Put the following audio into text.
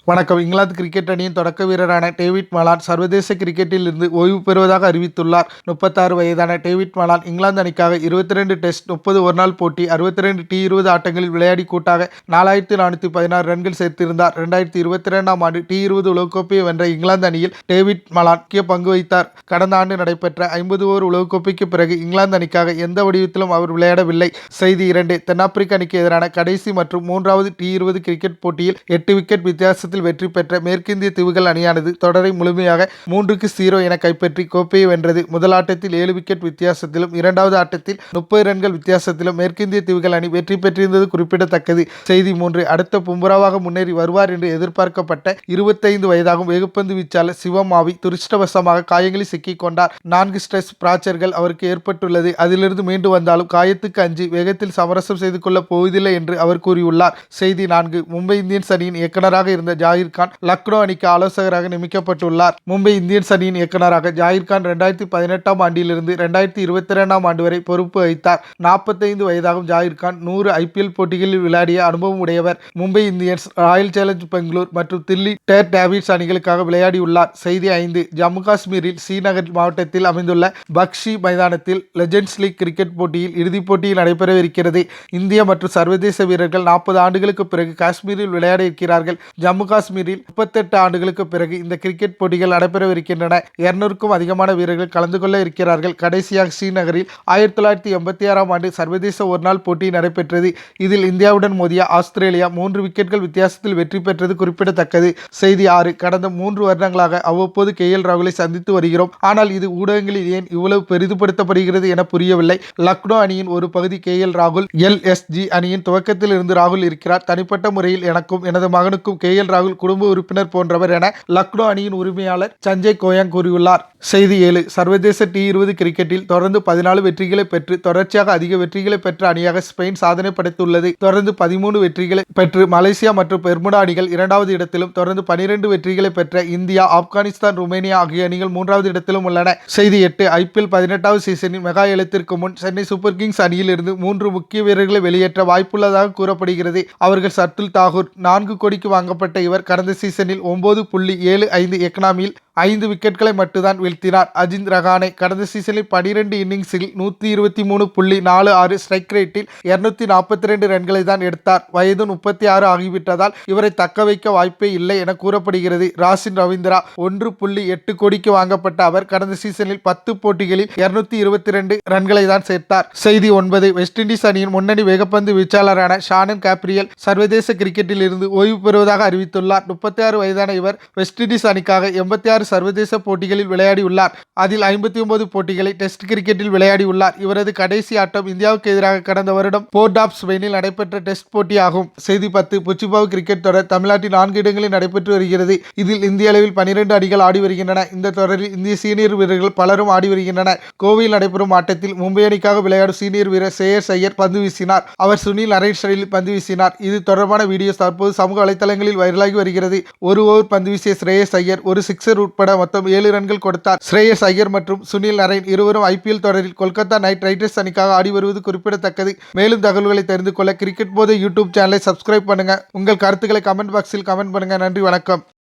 வணக்கம். இங்கிலாந்து கிரிக்கெட் அணியின் தொடக்க வீரரான டேவிட் மலான் சர்வதேச கிரிக்கெட்டில் இருந்து ஓய்வு பெறுவதாக அறிவித்துள்ளார். 36 வயதான டேவிட் மலான் இங்கிலாந்து அணிக்காக 22 டெஸ்ட், 30 ஒருநாள் போட்டி, 62 T20 ஆட்டங்களில் விளையாடி கூட்டாக 4416 ரன்கள் சேர்த்திருந்தார். 2022ஆம் ஆண்டு T20 உலகக்கோப்பையை வென்ற இங்கிலாந்து அணியில் டேவிட் மலான் முக்கிய பங்கு வகித்தார். கடந்த ஆண்டு நடைபெற்ற 50 ஓவர் உலகக்கோப்பைக்கு பிறகு இங்கிலாந்து அணிக்காக எந்த வடிவத்திலும் அவர் விளையாடவில்லை. செய்தி 2 தென்னாப்பிரிக்க அணிக்கு எதிரான கடைசி மற்றும் 3வது T20 கிரிக்கெட் போட்டியில் 8 விக்கெட் வித்தியாசத்தில் வெற்றி பெற்ற மேற்கிந்திய தீவுகள் அணியானது தொடரை முழுமையாக 3-0 என கைப்பற்றி கோப்பையை வென்றது. முதல் ஆட்டத்தில் 7 விக்கெட் வித்தியாசத்திலும், இரண்டாவது ஆட்டத்தில் 30 ரன்கள் வித்தியாசத்திலும் மேற்கிந்திய தீவுகள் அணி வெற்றி பெற்றிருந்தது குறிப்பிடத்தக்கது. செய்தி 3 அடுத்த பும்பராவாக முன்னேறி வருவார் என்று எதிர்பார்க்கப்பட்ட 25 வயதாகும் வேகப்பந்து வீச்சாளர் சிவம் ஆவி துரதிர்ஷ்டவசமாக காயங்களில் சிக்கிக் கொண்டார். 4 ஸ்ட்ரெஸ் பிராக்சர்கள் அவருக்கு ஏற்பட்டுள்ளது. அதிலிருந்து மீண்டு வந்தாலும் காயத்துக்கு அஞ்சி வேகத்தில் சமரசம் செய்து கொள்ளப் போவதில்லை என்று அவர் கூறியுள்ளார். செய்தி 4 மும்பை இந்தியன்ஸ் அணியின் இயக்குநராக இருந்த ஜாகிர் கான் லக்னோ அணிக்கு ஆலோசகராக நியமிக்கப்பட்டுள்ளார். மும்பை இந்தியன்ஸ் அணியின் இயக்குநராக ஜாகிர் கான் 2018ஆம் ஆண்டிலிருந்து 2022ஆம் ஆண்டு வரை பொறுப்பு வகித்தார். 45 வயதாகும் ஜாகிர் கான் 100 IPL போட்டிகளில் விளையாடிய அனுபவம் உடையவர். Mumbai Indians, royal challenge Bangalore மற்றும் தில்லி டேர் டேவிட்ஸ் அணிகளுக்காக விளையாடியுள்ளார். செய்தி 5 ஜம்மு காஷ்மீரில் ஸ்ரீநகர் மாவட்டத்தில் அமைந்துள்ள பக்ஷி மைதானத்தில் லெஜெண்ட்ஸ் லீக் கிரிக்கெட் போட்டியில் இறுதிப் போட்டியில் நடைபெறவிருக்கிறது. இந்திய மற்றும் சர்வதேச வீரர்கள் 40 ஆண்டுகளுக்கு பிறகு காஷ்மீரில் விளையாட இருக்கிறார்கள். ஜம்மு காஷ்மீரில் 38 ஆண்டுகளுக்கு பிறகு இந்த கிரிக்கெட் போட்டிகள் நடைபெறவிருக்கின்றன. 200க்கும் அதிகமான வீரர்கள் கலந்து கொள்ள இருக்கிறார்கள். கடைசியாக ஸ்ரீநகரில் 1986ஆம் ஆண்டு சர்வதேச ஒருநாள் போட்டி நடைபெற்றது. இதில் இந்தியாவுடன் மோதிய ஆஸ்திரேலியா 3 விக்கெட்கள் வித்தியாசத்தில் வெற்றி பெற்றது குறிப்பிடத்தக்கது. செய்தி 6 கடந்த 3 வருடங்களாக அவ்வப்போது KL ராகுலை சந்தித்து வருகிறோம். ஆனால் இது ஊடகங்களில் ஏன் இவ்வளவு பெரிதுபடுத்தப்படுகிறது என புரியவில்லை. லக்னோ அணியின் ஒரு பகுதி KL ராகுல், LSG அணியின் துவக்கத்தில் இருந்து ராகுல் இருக்கிறார். தனிப்பட்ட முறையில் எனக்கும் எனது மகனுக்கும் KL ராகுல் குடும்ப உறுப்பினர் போன்றவர் என லக்னோ அணியின் உரிமையாளர் சஞ்சய் கோயங் கூறியுள்ளார். செய்தி 7 சர்வதேச T20 கிரிக்கெட்டில் தொடர்ந்து 14 வெற்றிகளை பெற்று தொடர்ச்சியாக அதிக வெற்றிகளை பெற்ற அணியாக ஸ்பெயின் சாதனை படைத்துள்ளது. தொடர்ந்து 13 வெற்றிகளை பெற்று மலேசியா மற்றும் பெர்முடா அணிகள் 2வது இடத்திலும், தொடர்ந்து 12 வெற்றிகளை பெற்ற இந்தியா, ஆப்கானிஸ்தான், ருமேனியா ஆகிய அணிகள் 3வது இடத்திலும் உள்ளன. செய்தி 8 IPL 18வது சீசனின் மெகா ஏலத்திற்கு முன் சென்னை சூப்பர் கிங்ஸ் அணியில் இருந்து 3 முக்கிய வீரர்களை வெளியேற்ற வாய்ப்புள்ளதாக கூறப்படுகிறது. அவர்கள் சர்துல் தாகூர். 4 கோடிக்கு வாங்கப்பட்ட இவர் கடந்த சீசனில் 9.75 எக்கனாமியில் 5 விக்கெட்களை மட்டும்தான் வீழ்த்தினார். அஜிந்த் ரஹானே கடந்த சீசனில் 12 இன்னிங்ஸில் 123.46 ஸ்ட்ரைக் ரேட்டில் 242 ரன்களை தான் எடுத்தார். வயது 36 ஆகிவிட்டதால் இவரை தக்க வைக்க வாய்ப்பே இல்லை என கூறப்படுகிறது. ராசின் ரவீந்திரா 1.8 கோடிக்கு வாங்கப்பட்ட அவர் கடந்த சீசனில் 10 போட்டிகளில் 222 ரன்களை தான் சேர்த்தார். செய்தி 9 வெஸ்ட் இண்டீஸ் அணியின் முன்னணி வேகப்பந்து வீச்சாளரான ஷானன் கேப்ரியல் சர்வதேச கிரிக்கெட்டில் இருந்து ஓய்வு பெறுவதாக அறிவித்துள்ளார். 36 வயதான இவர் வெஸ்ட் இண்டீஸ் அணிக்காக 86 சர்வதேச போட்டிகளில் விளையாடியுள்ளார். அதில் 59 போட்டிகளை டெஸ்ட் கிரிக்கெட்டில் விளையாடியுள்ளார். இவரது கடைசி ஆட்டம் இந்தியாவுக்கு எதிராக கடந்த வருடம் போர்ட் ஆப் ஸ்பெயினில் நடைபெற்ற டெஸ்ட் போட்டியாகும். செய்தி 10 புச்சிபாவு கிரிக்கெட் தொடர் தமிழ்நாட்டில் 4 இடங்களில் நடைபெற்று வருகிறது. இதில் இந்திய அளவில் 12 அணிகள் ஆடி வருகின்றன. இந்த தொடரில் இந்திய சீனியர் வீரர்கள் பலரும் ஆடி வருகின்றனர். கோவையில் நடைபெறும் ஆட்டத்தில் மும்பை அணிக்காக விளையாடும் சீனியர் வீரர் ஸ்ரேயஸ் ஐயர் பந்து வீசினார். அவர் சுனில் நரேன் ஸ்டைலில் பந்து வீசினார். இது தொடர்பான வீடியோஸ் தற்போது சமூக வலைதளங்களில் வைரலாகி வருகிறது. ஒரு ஓவர் பந்து வீசிய ஸ்ரேயஸ் ஐயர் ஒரு சிக்ஸர் உட்பட மொத்தம் 7 ரன்கள் கொடுத்தார். ஸ்ரேயஸ் ஐயர் மற்றும் சுனில் நரேன் இருவரும் IPL தொடரில் கொல்கத்தா நைட் ரைடர்ஸ் அணிக்காக ஆடி வருவது குறிப்பிடத்தக்கது. மேலும் தகவல்களை தெரிந்து கொள்ள கிரிக்கெட் போது யூடியூப் சேனலை சப்ஸ்கிரைப் பண்ணுங்க. உங்கள் கருத்துக்களை கமெண்ட் பாக்ஸில் கமெண்ட் பண்ணுங்க. நன்றி, வணக்கம்.